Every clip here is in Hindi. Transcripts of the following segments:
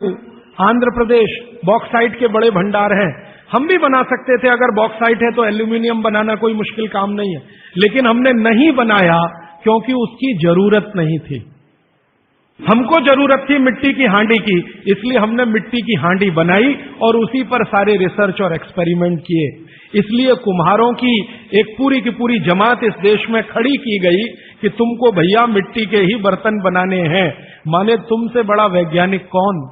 आंध्र प्रदेश बॉक्साइट के बड़े भंडार हैं, हम भी बना सकते थे। अगर बॉक्साइट है तो एल्यूमिनियम बनाना कोई मुश्किल काम नहीं है, लेकिन हमने नहीं बनाया क्योंकि उसकी जरूरत नहीं थी। हमको जरूरत थी मिट्टी की हांडी की, इसलिए हमने मिट्टी की हांडी बनाई और उसी पर सारे रिसर्च और एक्सपेरिमेंट किए। इसलिए कुम्हारों की एक पूरी की पूरी जमात इस देश में खड़ी की गई कि तुमको भैया मिट्टी के ही बर्तन बनाने हैं। माने तुमसे बड़ा वैज्ञानिक कौन?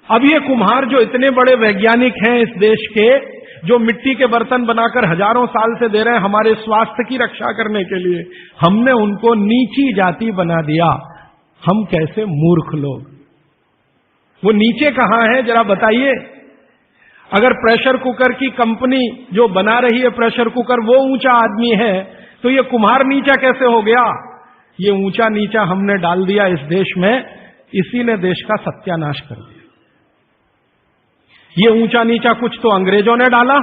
अब ये कुम्हार जो इतने बड़े वैज्ञानिक हैं इस देश के, जो मिट्टी के बर्तन बनाकर हजारों साल से दे रहे हैं हमारे स्वास्थ्य की रक्षा करने के लिए, हमने उनको नीची जाति बना दिया। हम कैसे मूर्ख लोग! वो नीचे कहां है जरा बताइए। अगर प्रेशर कुकर की कंपनी जो बना रही है प्रेशर कुकर वो ऊंचा आदमी है, तो ये कुम्हार नीचा कैसे हो गया? ये ऊंचा नीचा हमने डाल दिया इस देश में, इसी ने देश का सत्यानाश कर दिया। ये ऊंचा नीचा कुछ तो अंग्रेजों ने डाला,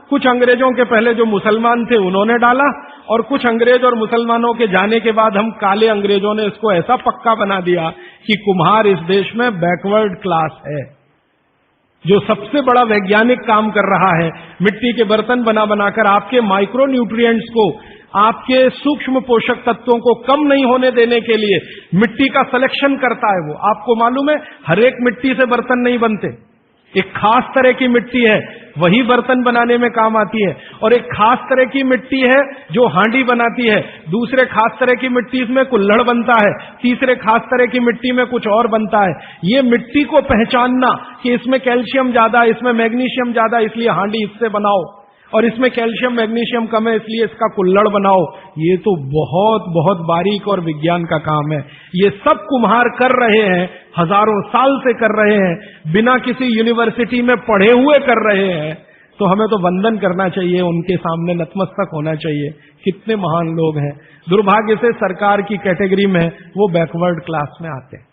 कुछ अंग्रेजों के पहले जो मुसलमान थे उन्होंने डाला, और कुछ अंग्रेज और मुसलमानों के जाने के बाद हम काले अंग्रेजों ने इसको ऐसा पक्का बना दिया कि कुम्हार इस देश में बैकवर्ड क्लास है। जो सबसे बड़ा वैज्ञानिक काम कर रहा है मिट्टी के बर्तन बना बनाकर आपके माइक्रो न्यूट्रिएंट्स को, आपके सूक्ष्म पोषक तत्वों को कम नहीं होने देने के लिए मिट्टी का सिलेक्शन करता है। वो आपको मालूम है हर एक मिट्टी से बर्तन नहीं बनते। एक खास तरह की मिट्टी है वही बर्तन बनाने में काम आती है, और एक खास तरह की मिट्टी है जो हांडी बनाती है, दूसरे खास तरह की मिट्टी में कुल्हड़ बनता है, तीसरे खास तरह की मिट्टी में कुछ और बनता है। ये मिट्टी को पहचानना कि इसमें कैल्शियम ज्यादा, इसमें मैग्नीशियम ज्यादा इसलिए हांडी इससे बनाओ, और इसमें कैल्शियम मैग्नीशियम कम है इसलिए इसका कुल्हड़ बनाओ, ये तो बहुत बहुत बारीक और विज्ञान का काम है। ये सब कुम्हार कर रहे हैं, हजारों साल से कर रहे हैं, बिना किसी यूनिवर्सिटी में पढ़े हुए कर रहे हैं। तो हमें तो वंदन करना चाहिए, उनके सामने नतमस्तक होना चाहिए। कितने महान लोग हैं। दुर्भाग्य से सरकार की कैटेगरी में वो बैकवर्ड क्लास में आते हैं।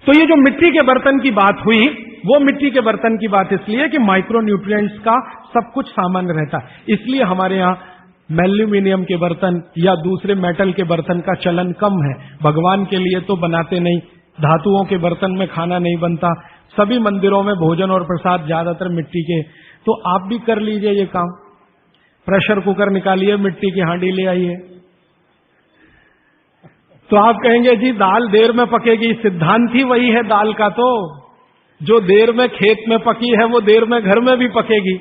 तो ये जो मिट्टी के बर्तन की बात हुई, वो मिट्टी के बर्तन की बात इसलिए कि माइक्रो न्यूट्रिएंट्स का सब कुछ सामान्य रहता है, इसलिए हमारे यहां एल्यूमिनियम के बर्तन या दूसरे मेटल के बर्तन का चलन कम है। भगवान के लिए तो बनाते नहीं, धातुओं के बर्तन में खाना नहीं बनता, सभी मंदिरों में भोजन और प्रसाद ज्यादातर मिट्टी के। तो आप भी कर लीजिए ये काम, प्रेशर कुकर निकालिए, मिट्टी की हांडी ले आइए। तो आप कहेंगे जी दाल देर में पकेगी, सिद्धांत ही वही है दाल का, तो जो देर में खेत में पकी है वो देर में घर में भी पकेगी।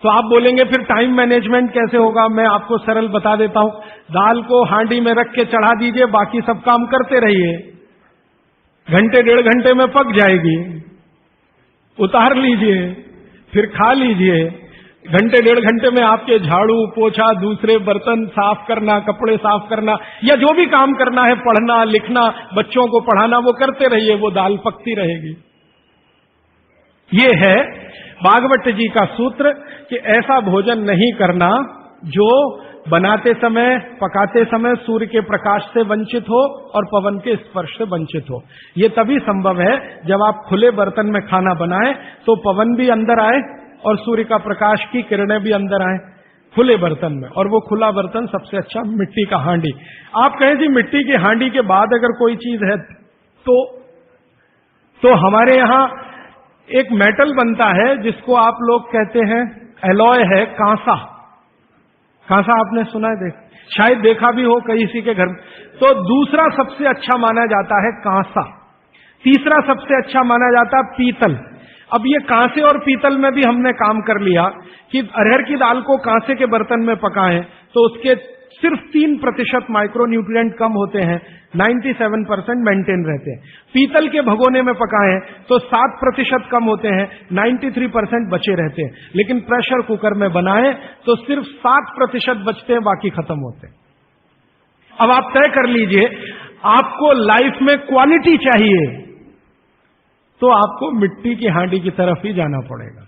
तो आप बोलेंगे फिर टाइम मैनेजमेंट कैसे होगा? मैं आपको सरल बता देता हूं, दाल को हांडी में रख के चढ़ा दीजिए, बाकी सब काम करते रहिए, घंटे डेढ़ घंटे में पक जाएगी, उतार लीजिए, फिर खा लीजिए। घंटे डेढ़ घंटे में आपके झाड़ू पोछा, दूसरे बर्तन साफ करना, कपड़े साफ करना, या जो भी काम करना है, पढ़ना लिखना, बच्चों को पढ़ाना, वो करते रहिए, वो दाल पकती रहेगी। ये है भागवत जी का सूत्र कि ऐसा भोजन नहीं करना जो बनाते समय, पकाते समय सूर्य के प्रकाश से वंचित हो और पवन के स्पर्श से वंचित हो। ये तभी संभव है जब आप खुले बर्तन में खाना बनाएं तो पवन भी अंदर आए और सूर्य का प्रकाश की किरणें भी अंदर आए खुले बर्तन में, और वो खुला बर्तन सबसे अच्छा मिट्टी का हांडी। आप कहें जी मिट्टी की हांडी के बाद अगर कोई चीज है तो हमारे यहां एक मेटल बनता है जिसको आप लोग कहते हैं एलॉय है, कांसा। कांसा आपने सुना है, शायद देखा भी हो किसी के घर में। तो दूसरा सबसे अच्छा माना जाता है कांसा, तीसरा सबसे अच्छा माना जाता है पीतल। अब ये कांसे और पीतल में भी हमने काम कर लिया कि अरहर की दाल को कांसे के बर्तन में पकाएं तो उसके सिर्फ 3% माइक्रो न्यूट्रिएंट कम होते हैं, 97% मेंटेन रहते हैं। पीतल के भगोने में पकाएं तो 7% कम होते हैं, 93% बचे रहते हैं। लेकिन प्रेशर कुकर में बनाएं तो सिर्फ 7% बचते हैं, बाकी खत्म होते हैं। अब आप तय कर लीजिए, आपको लाइफ में क्वालिटी चाहिए तो आपको मिट्टी की हांडी की तरफ ही जाना पड़ेगा।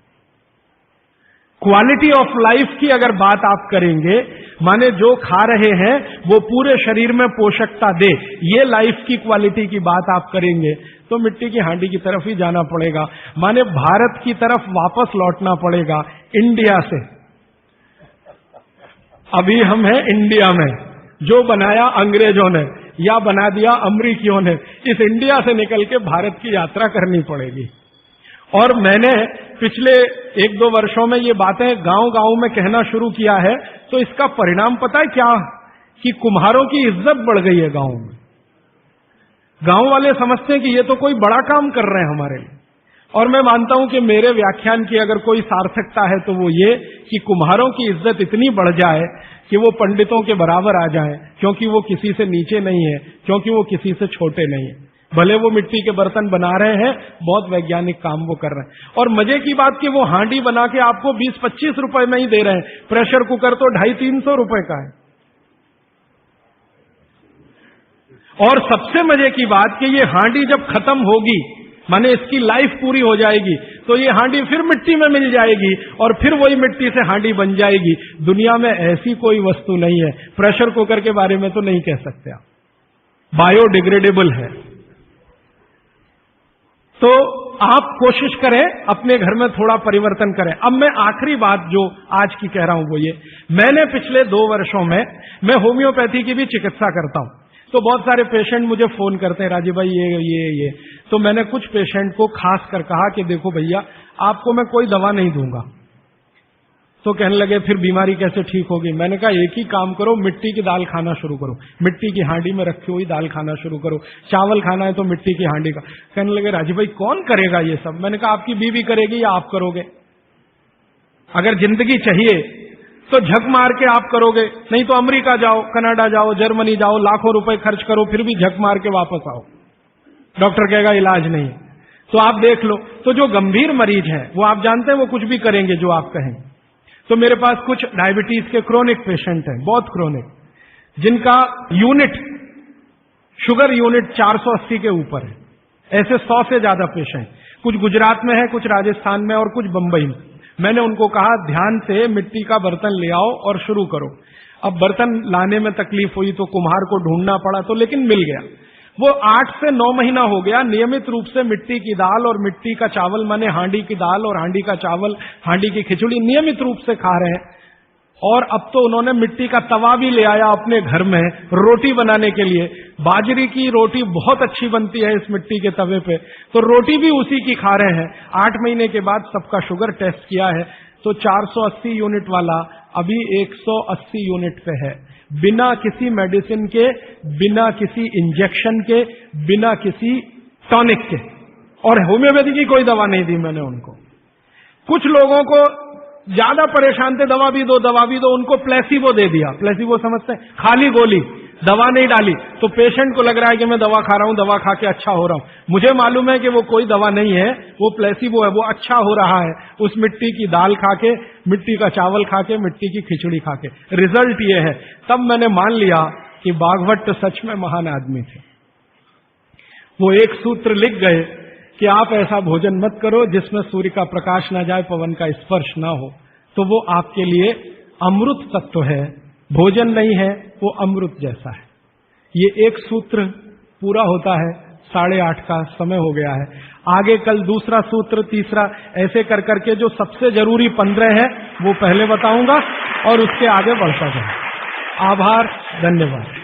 क्वालिटी ऑफ लाइफ की अगर बात आप करेंगे, माने जो खा रहे हैं वो पूरे शरीर में पोषकता दे, ये लाइफ की क्वालिटी की बात आप करेंगे तो मिट्टी की हांडी की तरफ ही जाना पड़ेगा। माने भारत की तरफ वापस लौटना पड़ेगा, इंडिया से। अभी हम हैं इंडिया में, जो बनाया अंग्रेजों ने, या बना दिया अमरीकियों ने। इस इंडिया से निकल के भारत की यात्रा करनी पड़ेगी। और मैंने पिछले 1-2 वर्षों में ये बातें गांव-गांव में कहना शुरू किया है, तो इसका परिणाम पता है क्या, कि कुम्हारों की इज्जत बढ़ गई है गांव में। गांव वाले समझते हैं कि ये तो कोई बड़ा काम कर रहे हैं हमारे लिए। और मैं मानता हूं कि मेरे व्याख्यान की अगर कोई सार्थकता है तो वो ये कि कुम्हारों की इज्जत इतनी बढ़ जाए कि वो पंडितों के बराबर आ जाएं, क्योंकि वो किसी से नीचे नहीं है, क्योंकि वो किसी से छोटे नहीं है। भले वो मिट्टी के बर्तन बना रहे हैं, बहुत वैज्ञानिक काम वो कर रहे हैं। और मजे की बात कि वो हांडी बना के आपको 20-25 रुपए में ही दे रहे हैं, प्रेशर कुकर तो 250-300 रुपए का है। और सबसे मजे की बात कि ये हांडी जब खत्म होगी, माने इसकी लाइफ पूरी हो जाएगी, तो ये हांडी फिर मिट्टी में मिल जाएगी और फिर वही मिट्टी से हांडी बन जाएगी। दुनिया में ऐसी कोई वस्तु नहीं है। प्रेशर कुकर के बारे में तो नहीं कह सकते आप, बायोडिग्रेडेबल है। तो आप कोशिश करें अपने घर में थोड़ा परिवर्तन करें। अब मैं आखिरी बात जो आज की कह रहा हूं वो ये, मैंने पिछले 2 वर्षों में मैं होम्योपैथी की भी चिकित्सा करता हूं। तो बहुत सारे पेशेंट मुझे फोन करते हैं, राजीव भाई ये। तो मैंने कुछ पेशेंट को खास कर कहा कि देखो भैया, आपको मैं कोई दवा नहीं दूंगा। तो कहने लगे फिर बीमारी कैसे ठीक होगी? मैंने कहा एक ही काम करो, मिट्टी की दाल खाना शुरू करो, मिट्टी की हांडी में रखी हुई दाल खाना शुरू करो। चावल खाना है तो मिट्टी की हांडी का। कहने लगे राजीव भाई कौन करेगा ये सब? मैंने कहा आपकी बीवी करेगी या आप करोगे? अगर जिंदगी चाहिए तो झक मार के आप करोगे, नहीं तो अमेरिका जाओ, कनाडा जाओ, जर्मनी जाओ, लाखों रुपए खर्च करो, फिर भी झक मार के वापस आओ, डॉक्टर कहेगा इलाज नहीं। तो आप देख लो, तो जो गंभीर मरीज हैं वो आप जानते हैं वो कुछ भी करेंगे जो आप कहेंगे। तो मेरे पास कुछ डायबिटीज के क्रोनिक पेशेंट हैं, बहुत क्रोनिक, जिनका यूनिट, शुगर यूनिट 480 के ऊपर है। ऐसे 100 से ज्यादा पेशेंट, कुछ गुजरात में है, कुछ राजस्थान में और कुछ बंबई में। मैंने उनको कहा ध्यान से मिट्टी का बर्तन ले आओ और शुरू करो। अब बर्तन लाने में तकलीफ हुई तो कुम्हार को ढूंढना पड़ा, तो लेकिन मिल गया। वो 8 से 9 महीना हो गया नियमित रूप से मिट्टी की दाल और मिट्टी का चावल, माने हांडी की दाल और हांडी का चावल, हांडी की खिचड़ी नियमित रूप से खा रहे हैं। और अब तो उन्होंने मिट्टी का तवा भी ले आया अपने घर में रोटी बनाने के लिए। बाजरी की रोटी बहुत अच्छी बनती है इस मिट्टी के तवे पे, तो रोटी भी उसी की खा रहे हैं। 8 महीने के बाद सबका शुगर टेस्ट किया है तो 480 यूनिट वाला अभी 180 यूनिट पे है, बिना किसी मेडिसिन के, बिना किसी इंजेक्शन के, बिना किसी टॉनिक के। और होम्योपैथी की कोई दवा नहीं दी मैंने उनको। कुछ लोगों को ज्यादा परेशान थे, दवा भी दो, उनको प्लेसिबो दे दिया। प्लेसिबो समझते हैं? खाली गोली, दवा नहीं डाली। तो पेशेंट को लग रहा है कि मैं दवा खा रहा हूं, दवा खा के अच्छा हो रहा हूं। मुझे मालूम है कि वो कोई दवा नहीं है, वो प्लेसिबो है, वो अच्छा हो रहा है उस मिट्टी की दाल खा के, मिट्टी का चावल खा के, मिट्टी की खिचड़ी खा के। रिजल्ट ये है। तब मैंने मान लिया कि बागवट सच में महान आदमी थे। वो एक सूत्र लिख गए कि आप ऐसा भोजन मत करो जिसमें सूर्य का प्रकाश ना जाए, पवन का स्पर्श ना हो, तो वो आपके लिए अमृत तत्व है। भोजन नहीं है, वो अमृत जैसा है। ये एक सूत्र पूरा होता है, 8:30 का समय हो गया है। आगे कल दूसरा सूत्र, तीसरा, ऐसे कर करके जो सबसे जरूरी 15 है वो पहले बताऊंगा और उसके आगे बढ़ता जाए। आभार, धन्यवाद।